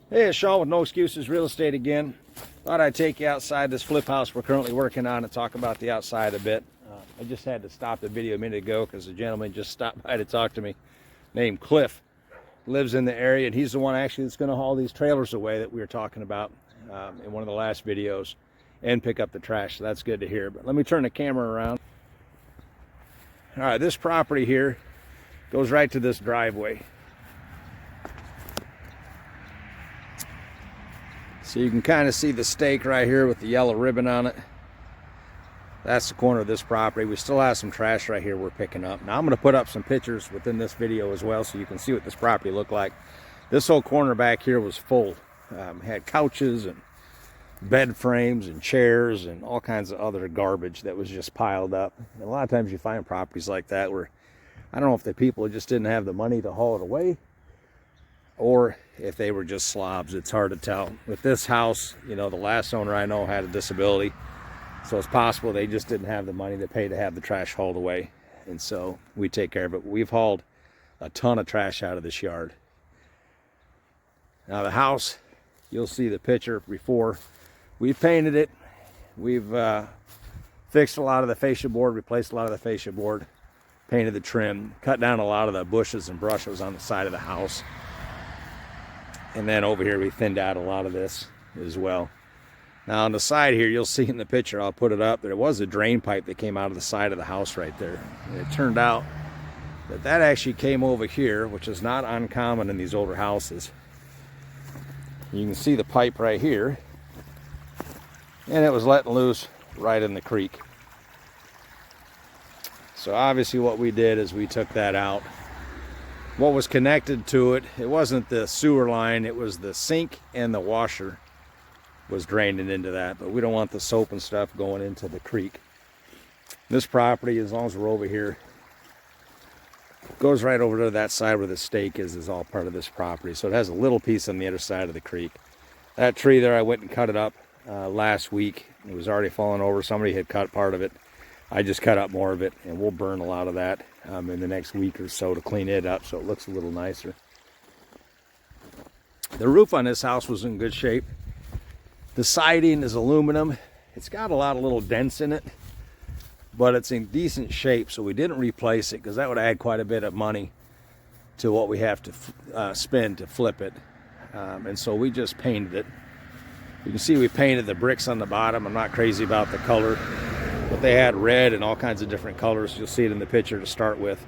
Hey, it's Sean with No Excuses Real Estate again. Thought I'd take you outside this flip house we're currently working on and talk about the outside a bit. I just had to stop the video a minute ago because a gentleman just stopped by to talk to me named Cliff. Lives in the area, and he's the one actually that's going to haul these trailers away that we were talking about in one of the last videos and pick up the trash. So that's good to hear. But let me turn the camera around. All right, this property here goes right to this driveway. So you can kind of see the stake right here with the yellow ribbon on it. That's the corner of this property. We still have some trash right here we're picking up. Now I'm going to put up some pictures within this video as well so you can see what this property looked like. This whole corner back here was full. Had couches and bed frames and chairs and all kinds of other garbage that was just piled up. And a lot of times you find properties like that where, I don't know if the people just didn't have the money to haul it away, or if they were just slobs. It's hard to tell. With this house, you know, the last owner I know had a disability, so it's possible they just didn't have the money to pay to have the trash hauled away, and so we take care of it. We've hauled a ton of trash out of this yard. Now the house, you'll see the picture before. We've painted it. We've fixed a lot of the fascia board, replaced a lot of the fascia board, painted the trim, cut down a lot of the bushes and brushes on the side of the house. And then over here we thinned out a lot of this as well. Now on the side here, you'll see in the picture, I'll put it up, there was a drain pipe that came out of the side of the house right there. And it turned out that that actually came over here, which is not uncommon in these older houses. You can see the pipe right here, and it was letting loose right in the creek. So obviously what we did is we took that out. What was connected to it, it wasn't the sewer line, it was the sink and the washer was draining into that, but we don't want the soap and stuff going into the creek. This property, as long as we're over here, goes right over to that side where the stake is all part of this property. So it has a little piece on the other side of the creek. That tree there, I went and cut it up last week. It was already falling over. Somebody had cut part of it. I just cut up more of it, and we'll burn a lot of that in the next week or so to clean it up so it looks a little nicer. The roof on this house was in good shape. The siding is aluminum. It's got a lot of little dents in it, but it's in decent shape, so we didn't replace it because that would add quite a bit of money to what we have to spend to flip it. And so we just painted it. You can see we painted the bricks on the bottom. I'm not crazy about the color, but they had red and all kinds of different colors. You'll see it in the picture to start with.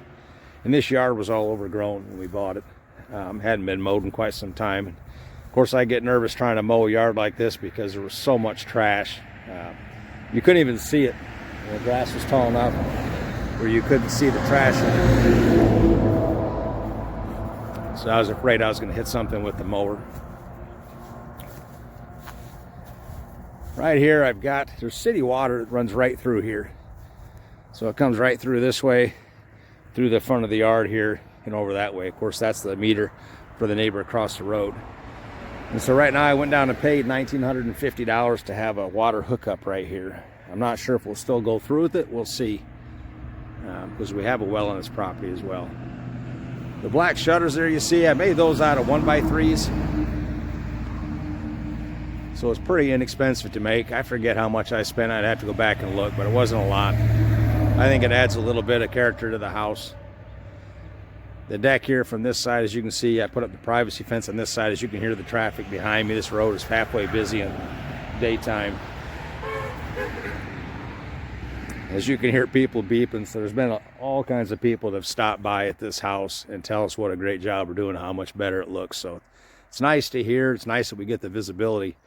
And this yard was all overgrown when we bought it. Hadn't been mowed in quite some time. And of course, I get nervous trying to mow a yard like this because there was so much trash. You couldn't even see it. The grass was tall enough where you couldn't see the trash in it. So I was afraid I was going to hit something with the mower. Right here I've got, there's city water that runs right through here. So it comes right through this way, through the front of the yard here, and over that way. Of course, that's the meter for the neighbor across the road. And so right now I went down and paid $1,950 to have a water hookup right here. I'm not sure if we'll still go through with it. We'll see. Because we have a well on this property as well. The black shutters there you see, I made those out of 1x3s. So it's pretty inexpensive to make. I forget how much I spent. I'd have to go back and look, but it wasn't a lot. I think it adds a little bit of character to the house. The deck here from this side, as you can see, I put up the privacy fence on this side. As you can hear the traffic behind me, this road is halfway busy in daytime. As you can hear people beeping, so there's been all kinds of people that have stopped by at this house and tell us what a great job we're doing and how much better it looks. So it's nice to hear. It's nice that we get the visibility.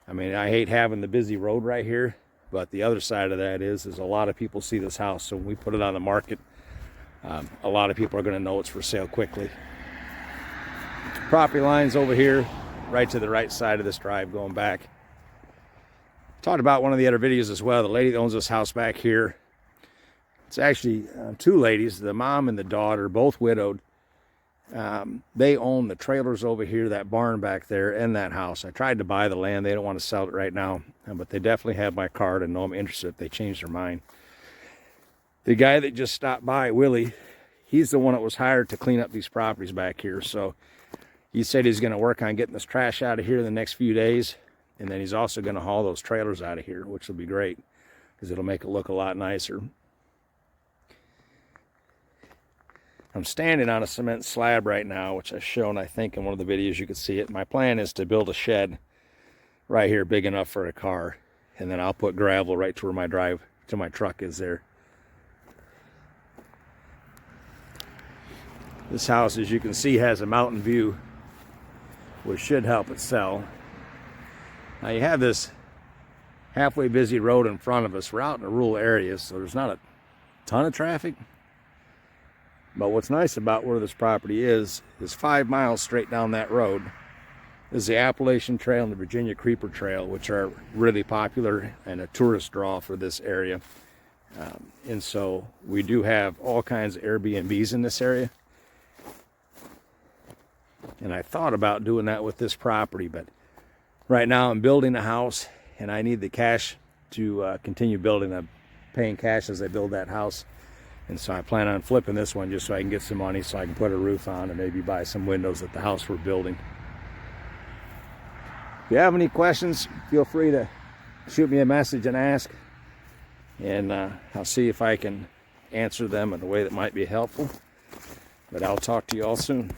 I mean, I hate having the busy road right here, but the other side of that is a lot of people see this house. So when we put it on the market, a lot of people are going to know it's for sale quickly. Property lines over here, right to the right side of this drive going back. Talked about one of the other videos as well. The lady that owns this house back here, it's actually two ladies, the mom and the daughter, both widowed. They own the trailers over here, that barn back there, and that house. I tried to buy the land. They don't want to sell it right now, but they definitely have my card and know I'm interested if they change their mind. The guy that just stopped by, Willie, he's the one that was hired to clean up these properties back here. So He said he's going to work on getting this trash out of here in the next few days. And then he's also going to haul those trailers out of here, which will be great because it'll make it look a lot nicer. I'm standing on a cement slab right now, which I've shown, I think, in one of the videos. You can see it. My plan is to build a shed right here big enough for a car. And then I'll put gravel right to where my drive to my truck is there. This house, as you can see, has a mountain view, which should help it sell. Now you have this halfway busy road in front of us. We're out in a rural area, so there's not a ton of traffic. But what's nice about where this property is 5 miles straight down that road is the Appalachian Trail and the Virginia Creeper Trail, which are really popular and a tourist draw for this area. And so we do have all kinds of Airbnbs in this area. And I thought about doing that with this property, but right now I'm building a house and I need the cash to continue building. I'm paying cash as I build that house. And so I plan on flipping this one just so I can get some money so I can put a roof on and maybe buy some windows at the house we're building. If you have any questions, feel free to shoot me a message and ask. And I'll see if I can answer them in a way that might be helpful. But I'll talk to you all soon.